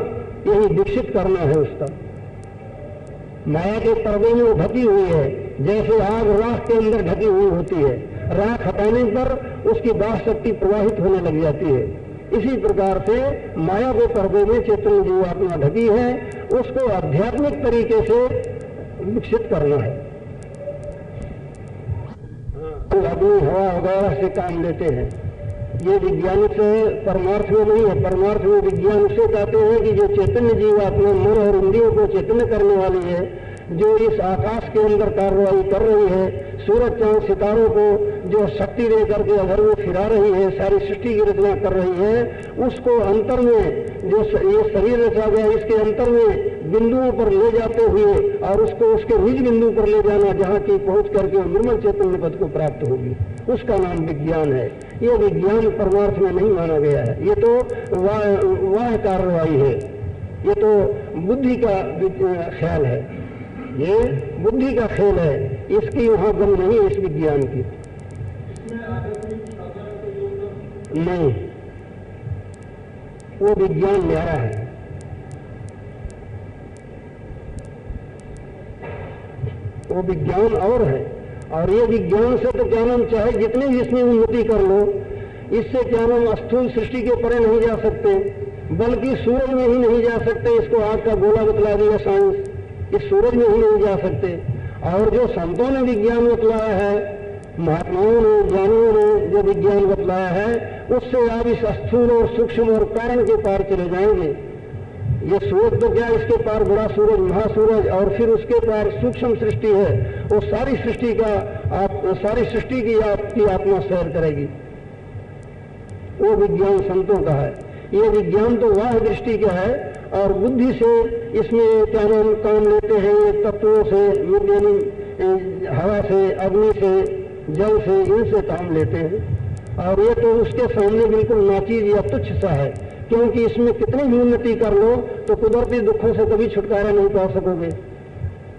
यही दीक्षित करना है उसका। माया के पर्दे में वो ढकी हुई है, जैसे आग राख के अंदर ढकी हुई होती है, राख हटाने पर उसकी दाह शक्ति प्रवाहित होने लग जाती है। इसी प्रकार से माया के पर्दे में चैतन्य जीवात्मा ढकी है, उसको आध्यात्मिक तरीके से विकसित करना है। अग्नि हवा वगैरह से काम लेते हैं, ये विज्ञान से परमार्थ में नहीं है। परमार्थ में विज्ञान से कहते हैं कि जो चैतन्य जीवात्मा मन और इंद्रियों को चैतन्य करने वाली है, जो इस आकाश के अंदर कार्रवाई कर रही है, सूरज चांद सितारों को जो शक्ति दे करके अगर वो फिरा रही है, सारी सृष्टि की रचना कर रही है, उसको अंतर में जो ये शरीर रचा गया, इसके अंतर में बिंदुओं पर ले जाते हुए और उसको उसके निज बिंदु पर ले जाना, जहाँ की पहुंच करके निर्मल चैतन्य पद को प्राप्त होगी, उसका नाम विज्ञान है। ये विज्ञान परमार्थ में नहीं माना गया है, ये तो वाह कार्रवाई है, ये तो बुद्धि का ख्याल है, ये बुद्धि का खेल है, इसकी वहां गम नहीं है इस विज्ञान की। नहीं, वो विज्ञान न्यारा है, वो विज्ञान और है। और ये विज्ञान से तो क्या नाम, चाहे जितनी भी इसमें उन्नति कर लो, इससे क्या नाम स्थूल सृष्टि के परे नहीं जा सकते, बल्कि सूरज में ही नहीं जा सकते। इसको आग का गोला बतला दिया साइंस, इस सूरज में ही नहीं जा सकते। और जो संतों ने विज्ञान बतलाया है, महात्माओं ने, ज्ञानियों ने जो विज्ञान बतलाया है, उससे आप इस स्थूल और सूक्ष्म और कारण के पार चले जाएंगे। ये सूरज तो क्या, इसके पार बड़ा सूरज, महासूरज, और फिर उसके पार सूक्ष्म सृष्टि है, वो सारी सृष्टि का सारी सृष्टि की आपकी आत्मा सैर करेगी। वो विज्ञान संतों का है। ये विज्ञान तो वाह दृष्टि का है, और बुद्धि से इसमें क्या नाम काम लेते हैं, ये तत्वों से, यानी हवा से, अग्नि से, जल से, इनसे काम लेते हैं। और ये तो उसके सामने बिल्कुल नाचीज या तुच्छ सा है, क्योंकि इसमें कितनी भी उन्नति कर लो तो कुदरती दुखों से कभी छुटकारा नहीं पा सकोगे।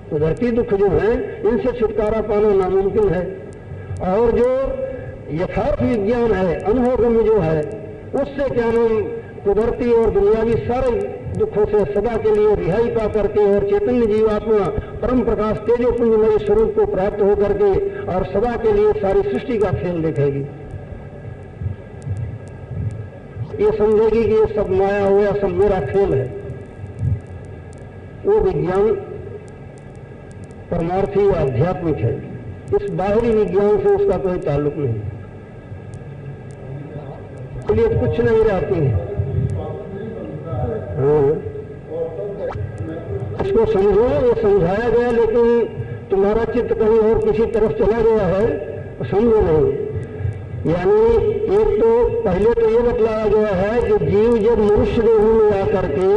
कुदरती दुख जो है, इनसे छुटकारा पाना नामुमकिन है। और जो यथार्थ विज्ञान है, अनुभवगम्य जो है, उससे क्या नाम कुदरती और दुनियावी सारे दुखों से सदा के लिए रिहाई पा करके और चैतन्य जीवात्मा परम प्रकाश तेजोपुंजमय स्वरूप को प्राप्त होकर के और सदा के लिए सारी सृष्टि का खेल देखेगी। ये समझेगी कि ये सब माया हो या सब मेरा खेल है। वो विज्ञान परमार्थी या आध्यात्मिक है, इस बाहरी विज्ञान से उसका कोई ताल्लुक नहीं। इसलिए कुछ नहीं रहती है। इसको समझो, ये समझाया गया, लेकिन तुम्हारा चित्त कहीं और किसी तरफ चला गया है, समझो नहीं। यानी एक तो पहले तो ये बतलाया गया है कि जीव जब मनुष्य देह में आकर के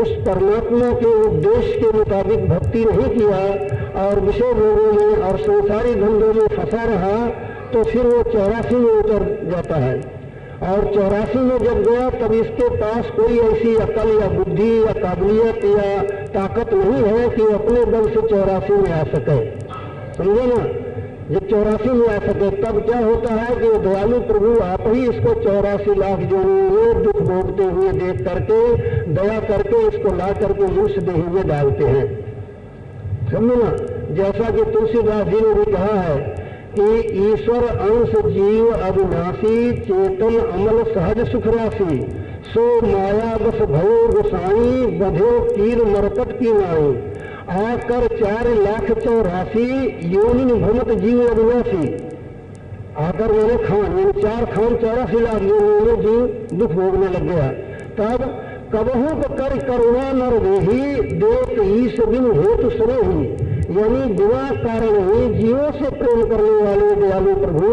उस परमात्मा के उद्देश्य के मुताबिक भक्ति नहीं किया और विषय भोगों में और संसारी धंधों में फंसा रहा, तो फिर वो 84 में उतर जाता है। और 84 में जब गया, तब इसके पास कोई ऐसी अकल या बुद्धि या काबिलियत या ताकत नहीं है कि वो अपने बल से 84 में आ सके। समझे ना? जब 84 में आ सके, तब क्या होता है कि दयालु प्रभु आप ही इसको 84 लाख जो दुख भोगते हुए देख करके दया करके इसको ला करके मनुष्य देह में डालते हैं। समझे ना? जैसा कि तुलसीदास जी ने भी कहा है कि ईश्वर अंश जीव अविनाशी, चेतन अमल सहज सुख राशि, सो माया बस भयो गुसाई, बधो कीर मरकट की नाई, आकर 4,84,000 योनि भ्रमत जीव अविनाशी। आकर मैंने खान, यानी 4 खान 84 लाख योनियों में जीव दुख भोगने लग गया। तब कबहू कर करुणा नर देही, देत ईश बिन हेतु सरोही, यानी बिना कारण ही जीवों से प्रेम करने वाले दयालु प्रभु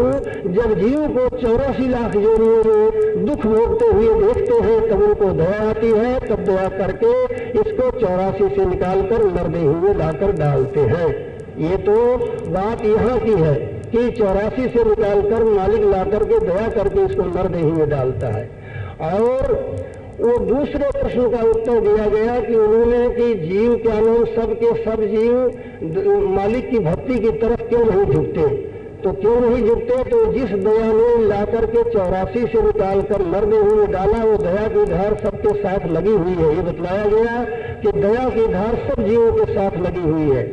जब जीव को 84 लाख योनियों में दुख भोगते हुए देखते हैं तब उनको दया आती है, तब दया करके इसको 84 से निकालकर नरदेही में लाकर डालते हैं। ये तो बात यहाँ की है कि 84 से निकालकर मालिक लाकर के दया करके इसको नरदेही में डालता है। और वो दूसरे प्रश्न का उत्तर दिया गया कि उन्होंने कि जीव क्या नाम सब के सब जीव मालिक की भक्ति की तरफ क्यों नहीं झुकते, तो क्यों नहीं झुकते, तो जिस दया ने लाकर के 84 से निकालकर नरदेही में डाला वो दया की धार सबके साथ लगी हुई है। ये बतलाया गया कि दया की धार सब जीवों के साथ लगी हुई है,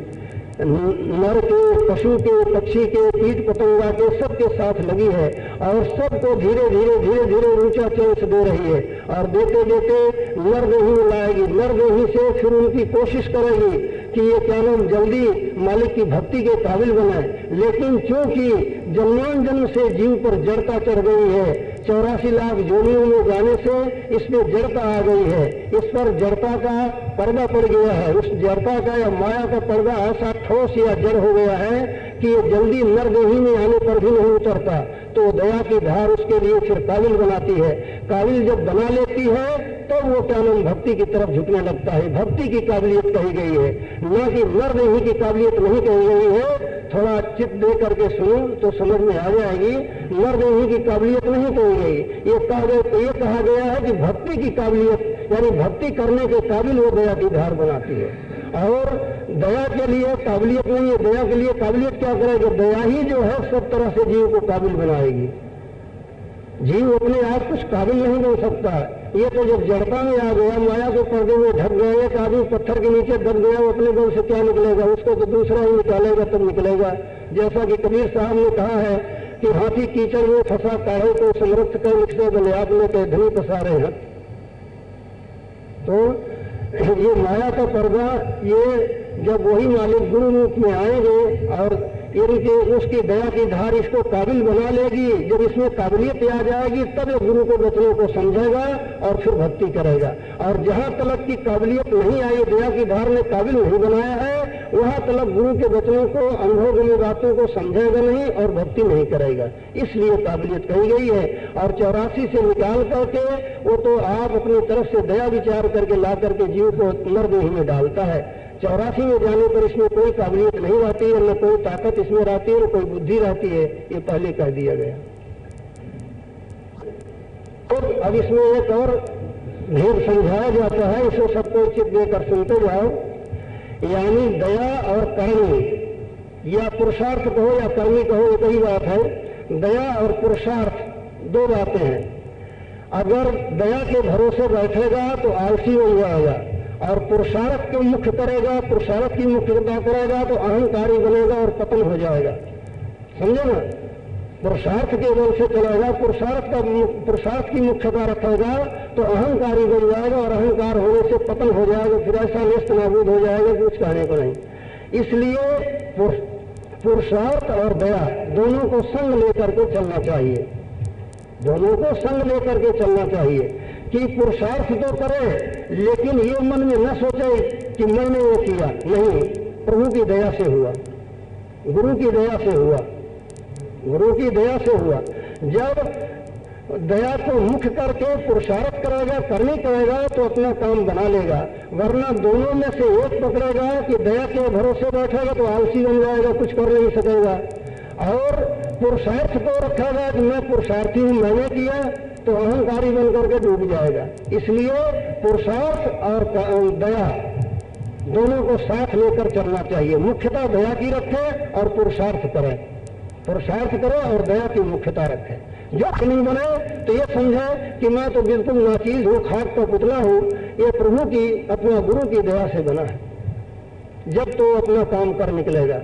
नर के, पशु के, पक्षी के, कीट पतंगा के, सबके साथ लगी है और सबको धीरे धीरे ऊंचा चांस दे रही है। और देते देते नरदेही में लाएगी, नरदेही से फिर उनकी कोशिश करेगी कि ये क्या नाम जल्दी मालिक की भक्ति के काबिल बनाए। लेकिन क्योंकि जन्मांजन्म से जीव पर जड़ता चढ़ गई है, 84 लाख जोनियों में जाने से इसमें जड़ता आ गई है, इस पर जड़ता का पर्दा पड़ गया है। उस जड़ता का या माया का पर्दा ऐसा ठोस या जड़ हो गया है कि ये जल्दी नरदेही में आने पर भी नहीं उतरता, तो दया की धार उसके लिए फिर काबिल बनाती है। काबिल जब बना लेती है तो वो क्या नाम भक्ति की तरफ झुकने लगता है। भक्ति की काबिलियत कही गई है, न कि नरदेही की काबिलियत नहीं कही गई है। थोड़ा चित्त दे करके सुनो तो समझ में आ जाएगी। नरदेही की काबिलियत नहीं कही गई, ये कहा गया है कि भक्ति की काबिलियत यानी भक्ति करने के काबिल वो दया की धार बनाती है। और दया के लिए काबिलियत नहीं है, दया के लिए काबिलियत क्या करेगी, दया ही जो है सब तरह से जीव को काबिल बनाएगी। जीव अपने आप कुछ काबिल नहीं बन सकता। ये तो जब जड़ता में आ गया, माया के पर्दे में ढक गया, एक आदमी पत्थर के नीचे दब गया, वो अपने दम से क्या निकलेगा, उसको तो दूसरा ही निकालेगा तब निकलेगा। जैसा कि कबीर साहब ने कहा है कि हाथी कीचड़ में फंसा काढ़े को समृद्ध कर लिखते बलियाद में के धनी पसारे हैं। तो ये माया का पर्दा, ये जब वही मालिक गुरु रूप में आएंगे और इनके उसकी दया की धार इसको काबिल बना लेगी, जब इसमें काबिलियत आ जाएगी तब ये गुरु के वचनों को समझेगा और फिर भक्ति करेगा। और जहां तलक की काबिलियत नहीं आई, दया की धार ने काबिल नहीं बनाया है, वहां तलक गुरु के वचनों को, अनुभव में बातों को समझेगा नहीं और भक्ति नहीं करेगा। इसलिए काबिलियत कही गई है। और 84 से निकाल करके वो तो आप अपनी तरफ से दया विचार करके ला करके जीव को नरदेही में डालता है। 84 में जाने पर इसमें कोई काबिलियत नहीं रहती है, न कोई ताकत इसमें रहती है, न कोई बुद्धि रहती है, ये पहले कह दिया गया। तो अब इसमें एक और भेद समझाया जाता है, इसे सबको चित्त देकर सुनते जाओ। यानी दया और कर्म या पुरुषार्थ कहो या कर्मी कहो, एक ही बात है। दया और पुरुषार्थ दो बातें हैं। अगर दया के भरोसे बैठेगा तो आलसी हो जाएगा, और पुरुषार्थ को मुख्य करेगा, पुरुषार्थ की मुख्यता करेगा तो अहंकारी बनेगा और पतन हो जाएगा। समझे ना, पुरुषार्थ के बल से चलेगा, पुरुषार्थ की मुख्यता रखेगा तो अहंकारी बन जाएगा और अहंकार होने से पतन हो जाएगा, फिर ऐसा निस्त नाबूद हो जाएगा कुछ कहने को नहीं। इसलिए पुरुषार्थ और दया दोनों को संग लेकर के चलना चाहिए, दोनों को संग लेकर के चलना चाहिए कि पुरुषार्थ तो करे लेकिन ये मन में न सोचे कि मैंने वो किया, नहीं, प्रभु की दया से हुआ, गुरु की दया से हुआ, गुरु की दया से हुआ। जब दया को मुख्य करके पुरुषार्थ करेगा, करनी करेगा तो अपना काम बना लेगा, वरना दोनों में से एक पकड़ेगा कि दया के भरोसे बैठेगा तो आलसी बन जाएगा, कुछ कर नहीं सकेगा। और पुरुषार्थ को रखेगा कि मैं पुरुषार्थी हूं, मैंने किया, तो अहंकारी बन करके डूब जाएगा। इसलिए पुरुषार्थ और दया दोनों को साथ लेकर चलना चाहिए। मुख्यता दया की रखे और पुरुषार्थ करे, पुरुषार्थ करे और दया की मुख्यता रखे। जब नहीं बने तो ये समझे कि मैं तो बिल्कुल नाचीज हूँ, खाक का पुतला हूँ, ये प्रभु की, अपना गुरु की दया से बना है। जब तो अपना काम कर निकलेगा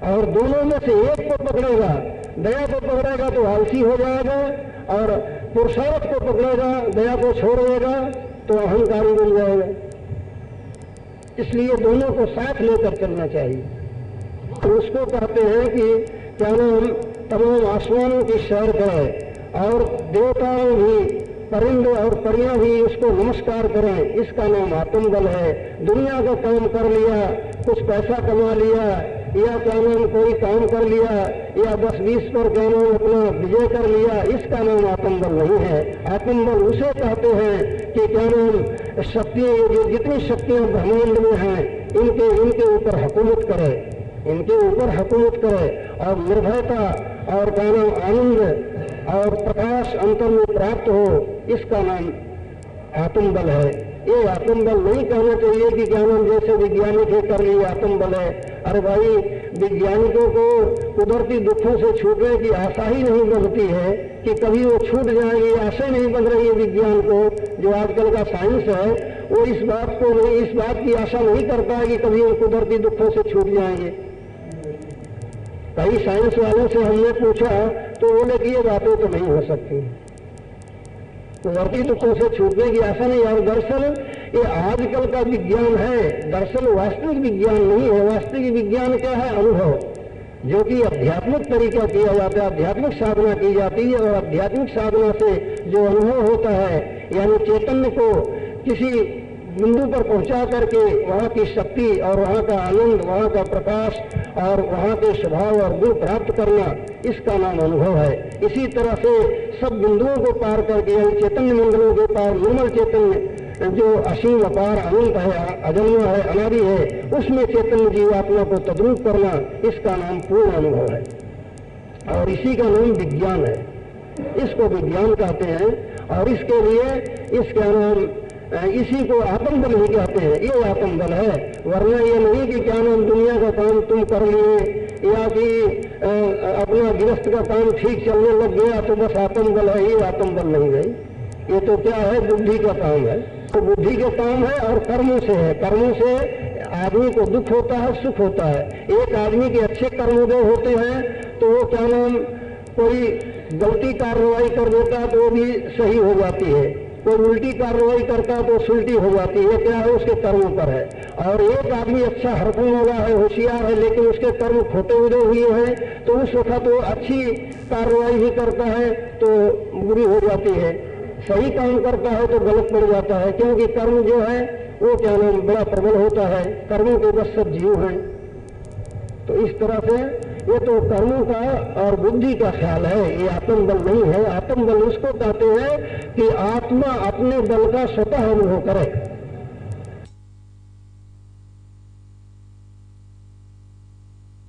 और दोनों में से एक को पकड़ेगा, दया को पकड़ेगा तो आलसी हो जाएगा, और पुरुषार्थ को पकड़ेगा, दया को छोड़ देगा तो अहंकारी बन जाएगा। इसलिए दोनों को साथ लेकर चलना चाहिए। तो उसको कहते हैं कि क्या नाम, तमाम आसमानों की सैर करे और देवताओं भी, परिंद और परियां भी उसको नमस्कार करें, इसका नाम आत्मबल है। दुनिया का काम कर लिया, कुछ पैसा कमा लिया या क्या नाम कोई काम कर लिया या 10-20 पर क्या नाम अपना विजय कर लिया, इसका नाम आत्मबल नहीं है। आत्मबल उसे कहते हैं कि क्या नाम शक्तियां, जितनी शक्तियां ब्रह्मांड में हैं इनके ऊपर हुकूमत करे, इनके ऊपर हुकूमत करे और निर्भयता और क्या नाम आनंद और प्रकाश अंतर में प्राप्त हो, इसका नाम आत्मबल है। ये आत्मबल नहीं कहना चाहिए कि क्या नाम जैसे वैज्ञानिक है कर लिए आत्मबल है। अरे भाई, वैज्ञानिकों को कुदरती दुखों से छूटने की आशा ही नहीं बनती है कि कभी वो छूट जाएंगे, आशा नहीं बन रही है विज्ञान को। जो आजकल का साइंस है वो इस बात की आशा नहीं करता है कि कभी वो कुदरती दुखों से छूट जाएंगे। कई साइंस वालों से हमने पूछा तो बोले कि ये बातें तो नहीं हो सकती, कुदरती दुखों से छूटने की आशा नहीं। और दरअसल ये आजकल का विज्ञान है, दरअसल वास्तविक विज्ञान नहीं है। वास्तविक विज्ञान क्या है? अनुभव, जो कि आध्यात्मिक तरीका किया जाता है, आध्यात्मिक साधना की जाती है और आध्यात्मिक साधना से जो अनुभव होता है, यानी चैतन्य को किसी बिंदु पर पहुंचा करके वहाँ की शक्ति और वहाँ का आनंद, वहाँ का प्रकाश और वहाँ के स्वभाव और गुण प्राप्त करना, इसका नाम अनुभव है। इसी तरह से सब बिंदुओं को पार करके चैतन्य मंडलों के पार निर्मल चैतन्य जो असीम अपार अनंत है, अजन्मा है, अनादि है, उसमें चैतन्य जीवात्मा को तद्रूप करना, इसका नाम पूर्ण अनुभव है और इसी का नाम विज्ञान है। इसको विज्ञान कहते हैं और इसके लिए इसका नाम इसी को आत्मबल ही कहते हैं। ये आत्मबल है, वरना ये नहीं कि क्या नाम दुनिया का काम तुम कर लिए या कि अपना गृहस्थ का काम ठीक चलने लग गया तो बस आत्मबल है। ये आत्मबल नहीं है, ये तो क्या है? बुद्धि का काम है। तो बुद्धि के काम है और कर्मों से है। कर्मों से आदमी को दुख होता है, सुख होता है। एक आदमी के अच्छे कर्मोदय होते हैं तो वो क्या नाम कोई गलती कार्रवाई कर देता है तो वो भी सही हो जाती है, कोई उल्टी कार्रवाई करता है तो सुलटी हो जाती है। क्या है? उसके कर्मों पर है। और एक आदमी अच्छा हरकम वाला है, होशियार है, लेकिन उसके कर्म खोटे उदय हुए हैं तो उस वक्त वो अच्छी कार्रवाई भी करता है तो बुरी हो जाती है, सही काम करता है तो गलत पड़ जाता है, क्योंकि कर्म जो है वो क्या नाम बड़ा प्रबल होता है। कर्मों के बस सब जीव हैं। तो इस तरह से ये तो कर्मों का और बुद्धि का ख्याल है, ये आत्मबल नहीं है। आत्मबल उसको कहते हैं कि आत्मा अपने बल का स्वतः अनुभव करे।